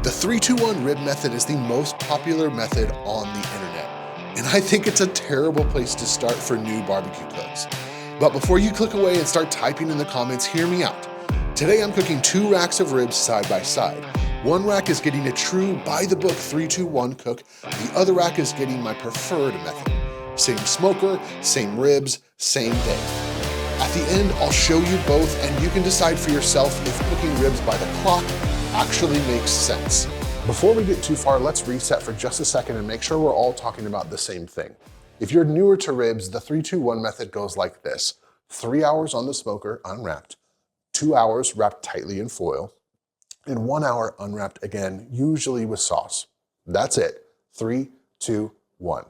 The 3-2-1 rib method is the most popular method on the internet, and I think it's a terrible place to start for new barbecue cooks. But before you click away and start typing in the comments, hear me out. Today I'm cooking 2 racks of ribs side by side. One rack is getting a true by-the-book 3-2-1 cook, the other rack is getting my preferred method. Same smoker, same ribs, same day. At the end, I'll show you both and you can decide for yourself if cooking ribs by the clock actually makes sense. Before we get too far, let's reset for just a second and make sure we're all talking about the same thing. If you're newer to ribs, the 3-2-1 method goes like this. 3 hours on the smoker, unwrapped, 2 hours wrapped tightly in foil, and 1 hour unwrapped again, usually with sauce. That's it, 3, 2, 1.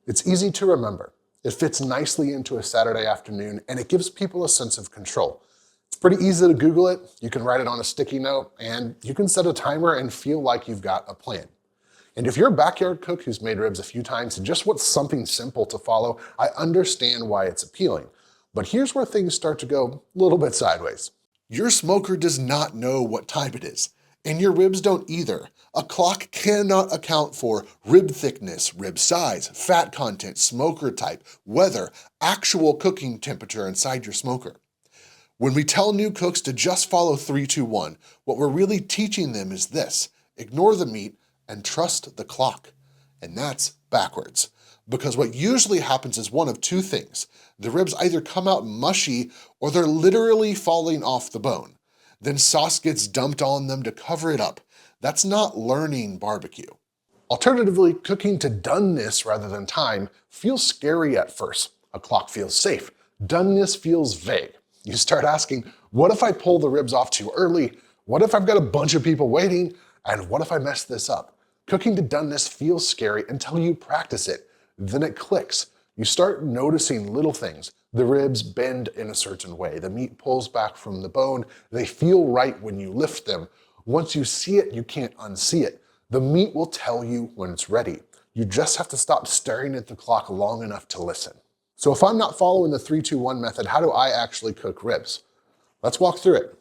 It's easy to remember. It fits nicely into a Saturday afternoon, and it gives people a sense of control. It's pretty easy to Google it. You can write it on a sticky note, and you can set a timer and feel like you've got a plan. And if you're a backyard cook who's made ribs a few times and just wants something simple to follow, I understand why it's appealing. But here's where things start to go a little bit sideways. Your smoker does not know what time it is, and your ribs don't either. A clock cannot account for rib thickness, rib size, fat content, smoker type, weather, actual cooking temperature inside your smoker. When we tell new cooks to just follow 3-2-1, what we're really teaching them is this: ignore the meat and trust the clock. And that's backwards. Because what usually happens is one of two things. The ribs either come out mushy or they're literally falling off the bone. Then sauce gets dumped on them to cover it up. That's not learning barbecue. Alternatively, cooking to doneness rather than time feels scary at first. A clock feels safe. Doneness feels vague. You start asking, what if I pull the ribs off too early? What if I've got a bunch of people waiting? And what if I mess this up? Cooking to doneness feels scary until you practice it. Then it clicks. You start noticing little things. The ribs bend in a certain way. The meat pulls back from the bone. They feel right when you lift them. Once you see it, you can't unsee it. The meat will tell you when it's ready. You just have to stop staring at the clock long enough to listen. So if I'm not following the 3-2-1 method, how do I actually cook ribs? Let's walk through it.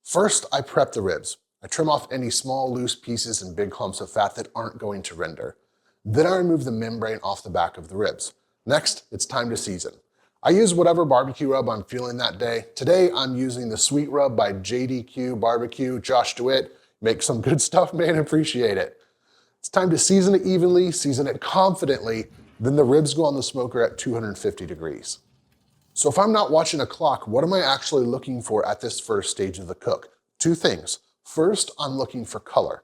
First, I prep the ribs. I trim off any small, loose pieces and big clumps of fat that aren't going to render. Then I remove the membrane off the back of the ribs. Next, it's time to season. I use whatever barbecue rub I'm feeling that day. Today, I'm using the Sweet Rub by BBQ Josh DeWitt. Make some good stuff, man, appreciate it. It's time to season it evenly, season it confidently, then the ribs go on the smoker at 250 degrees. So if I'm not watching a clock, what am I actually looking for at this first stage of the cook? 2 things. First, I'm looking for color.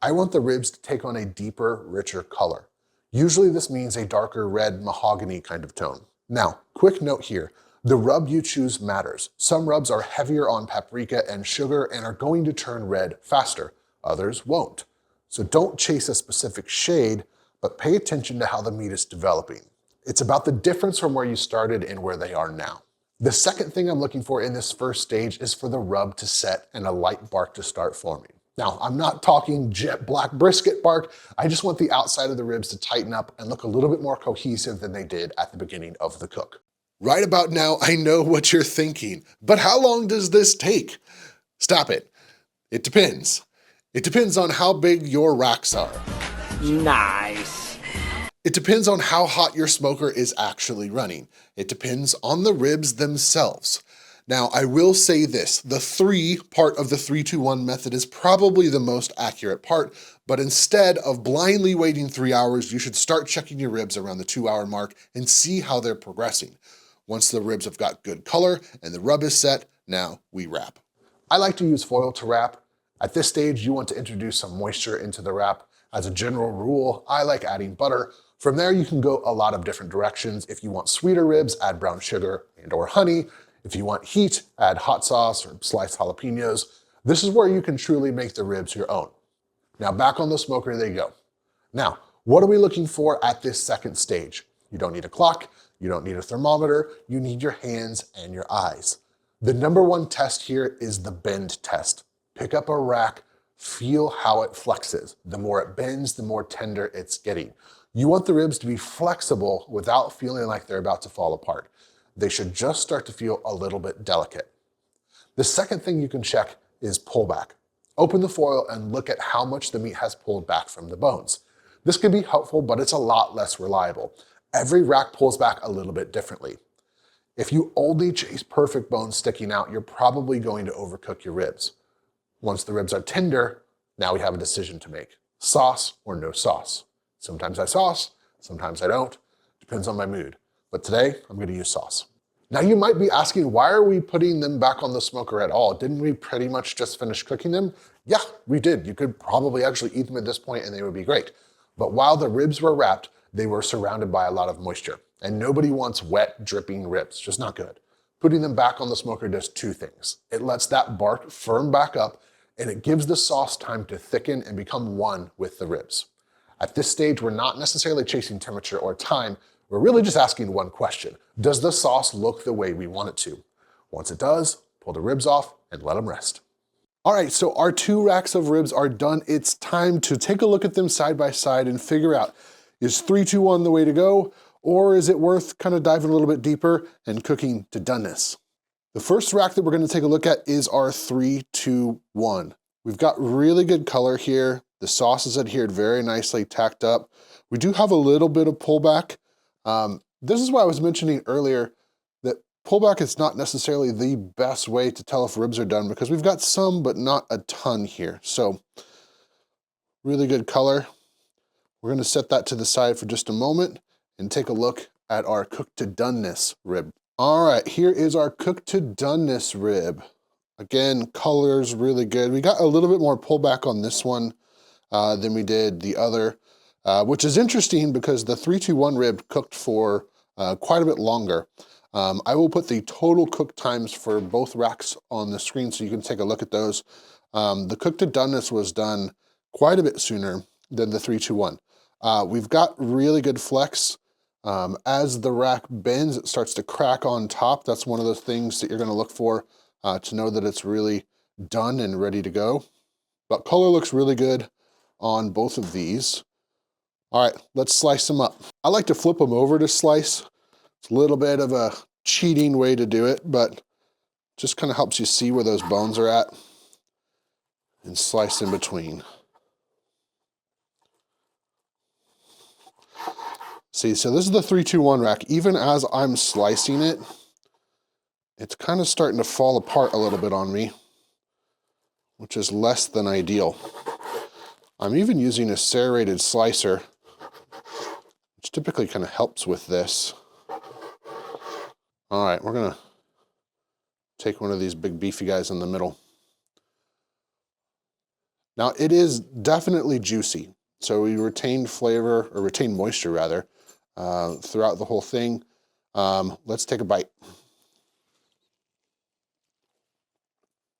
I want the ribs to take on a deeper, richer color. Usually this means a darker red mahogany kind of tone. Now, quick note here, the rub you choose matters. Some rubs are heavier on paprika and sugar and are going to turn red faster. Others won't. So don't chase a specific shade, but pay attention to how the meat is developing. It's about the difference from where you started and where they are now. The second thing I'm looking for in this first stage is for the rub to set and a light bark to start forming. Now, I'm not talking jet black brisket bark. I just want the outside of the ribs to tighten up and look a little bit more cohesive than they did at the beginning of the cook. Right about now, I know what you're thinking, but how long does this take? Stop it. It depends. It depends on how big your racks are. Nice. It depends on how hot your smoker is actually running. It depends on the ribs themselves. Now, I will say this, the 3 part of the 3-2-1 method is probably the most accurate part, but instead of blindly waiting 3 hours, you should start checking your ribs around the 2-hour mark and see how they're progressing. Once the ribs have got good color and the rub is set, now we wrap. I like to use foil to wrap. At this stage, you want to introduce some moisture into the wrap. As a general rule, I like adding butter. From there, you can go a lot of different directions. If you want sweeter ribs, add brown sugar and/or honey. If you want heat, add hot sauce or sliced jalapenos. This is where you can truly make the ribs your own. Now back on the smoker they go. Now, what are we looking for at this second stage? You don't need a clock, you don't need a thermometer, you need your hands and your eyes. The number 1 test here is the bend test. Pick up a rack, feel how it flexes. The more it bends, the more tender it's getting. You want the ribs to be flexible without feeling like they're about to fall apart. They should just start to feel a little bit delicate. The second thing you can check is pullback. Open the foil and look at how much the meat has pulled back from the bones. This can be helpful, but it's a lot less reliable. Every rack pulls back a little bit differently. If you only chase perfect bones sticking out, you're probably going to overcook your ribs. Once the ribs are tender, now we have a decision to make. Sauce or no sauce. Sometimes I sauce, sometimes I don't. Depends on my mood. But today, I'm gonna use sauce. Now you might be asking, why are we putting them back on the smoker at all? Didn't we pretty much just finish cooking them? Yeah, we did. You could probably actually eat them at this point and they would be great. But while the ribs were wrapped, they were surrounded by a lot of moisture. And nobody wants wet, dripping ribs, just not good. Putting them back on the smoker does two things. It lets that bark firm back up and it gives the sauce time to thicken and become one with the ribs. At this stage, we're not necessarily chasing temperature or time. We're really just asking one question. Does the sauce look the way we want it to? Once it does, pull the ribs off and let them rest. All right, so our 2 racks of ribs are done. It's time to take a look at them side by side and figure out, is 3, 2, 1 the way to go? Or is it worth kind of diving a little bit deeper and cooking to doneness? The first rack that we're gonna take a look at is our 3, 2, 1. We've got really good color here. The sauce is adhered very nicely, tacked up. We do have a little bit of pullback. This is why I was mentioning earlier that pullback is not necessarily the best way to tell if ribs are done because we've got some, but not a ton here. So really good color. We're gonna set that to the side for just a moment and take a look at our cooked to doneness rib. All right, here is our cooked to doneness rib. Again, color's really good. We got a little bit more pullback on this one than we did the other, which is interesting because the 3-2-1 rib cooked for quite a bit longer. I will put the total cook times for both racks on the screen so you can take a look at those. The cooked to doneness was done quite a bit sooner than the 3-2-1. We've got really good flex. As the rack bends, it starts to crack on top. That's one of those things that you're gonna look for to know that it's really done and ready to go. But color looks really good on both of these. All right, let's slice them up. I like to flip them over to slice. It's a little bit of a cheating way to do it, but just kind of helps you see where those bones are at and slice in between. See, so this is the 3-2-1 rack. Even as I'm slicing it, it's kind of starting to fall apart a little bit on me, which is less than ideal. I'm even using a serrated slicer, which typically kind of helps with this. All right, we're gonna take one of these big beefy guys in the middle. Now it is definitely juicy. So we retained flavor, or retained moisture rather, throughout the whole thing. Let's take a bite.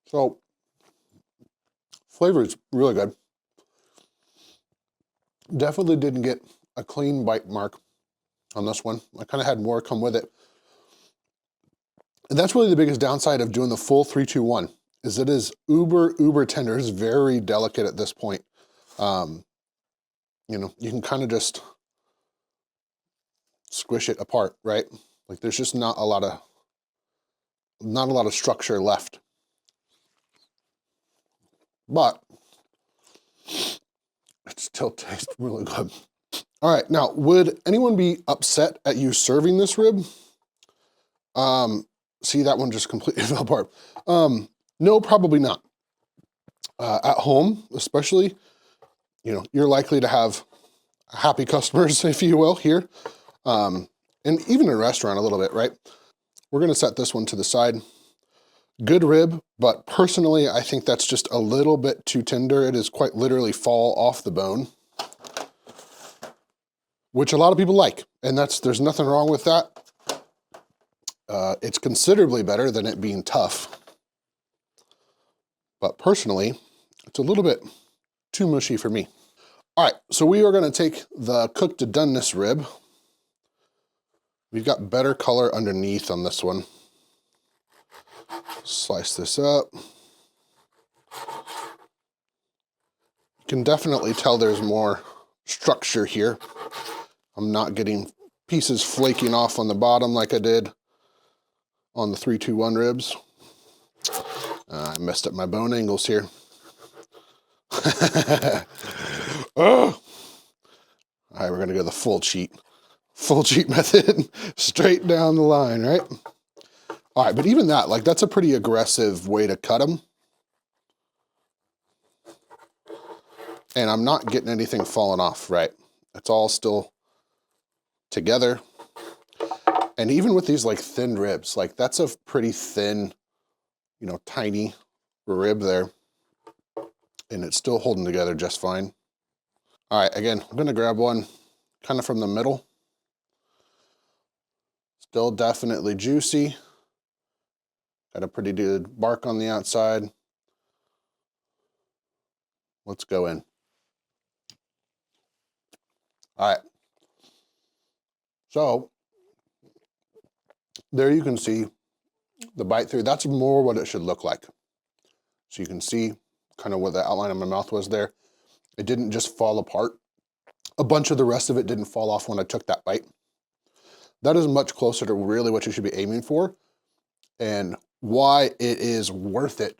So, flavor is really good. Definitely didn't get a clean bite mark on this one. I kind of had more come with it. And that's really the biggest downside of doing the full 3-2-1, is it is uber tender. It's very delicate at this point. You know, you can kind of just squish it apart, right? Like there's just not a lot of structure left. But it still tastes really good. All right, now, would anyone be upset at you serving this rib? See, that one just completely fell apart. No, probably not. At home, especially, you know, you're likely to have happy customers, if you will, here. And even in a restaurant a little bit, right? We're gonna set this one to the side. Good rib, but personally, I think that's just a little bit too tender. It is quite literally fall off the bone, which a lot of people like. And there's nothing wrong with that. It's considerably better than it being tough. But personally, it's a little bit too mushy for me. All right, so we are gonna take the cooked to doneness rib. We've got better color underneath on this one. Slice this up. You can definitely tell there's more structure here. I'm not getting pieces flaking off on the bottom like I did on the 3-2-1 ribs. I messed up my bone angles here. Oh. All right, we're gonna go the full cheat method, straight down the line, right? All right, but even that, like that's a pretty aggressive way to cut them. And I'm not getting anything falling off, right? It's all still together. And even with these like thin ribs, like that's a pretty thin, you know, tiny rib there. And it's still holding together just fine. All right, again, I'm gonna grab one kind of from the middle. Still definitely juicy. Got a pretty good bark on the outside. Let's go in. All right. So there you can see the bite through. That's more what it should look like. So you can see kind of what the outline of my mouth was there. It didn't just fall apart. A bunch of the rest of it didn't fall off when I took that bite. That is much closer to really what you should be aiming for, and why it is worth it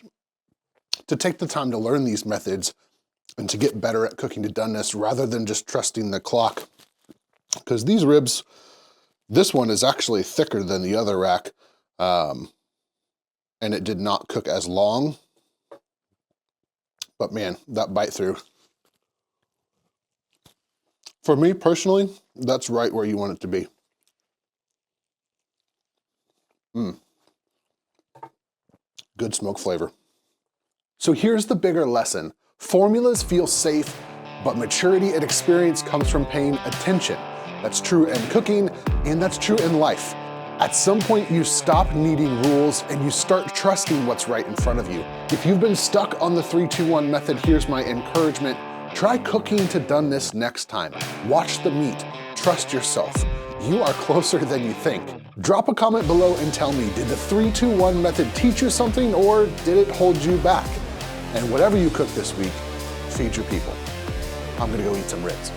to take the time to learn these methods and to get better at cooking to doneness rather than just trusting the clock. Because these ribs, this one is actually thicker than the other rack, and it did not cook as long. But man, that bite through. For me personally, that's right where you want it to be. Good smoke flavor. So here's the bigger lesson. Formulas feel safe, but maturity and experience comes from paying attention. That's true in cooking, and that's true in life. At some point, you stop needing rules and you start trusting what's right in front of you. If you've been stuck on the 3-2-1 method, here's my encouragement. Try cooking to doneness next time. Watch the meat. Trust yourself. You are closer than you think. Drop a comment below and tell me, did the 3-2-1 method teach you something or did it hold you back? And whatever you cook this week, feed your people. I'm gonna go eat some ribs.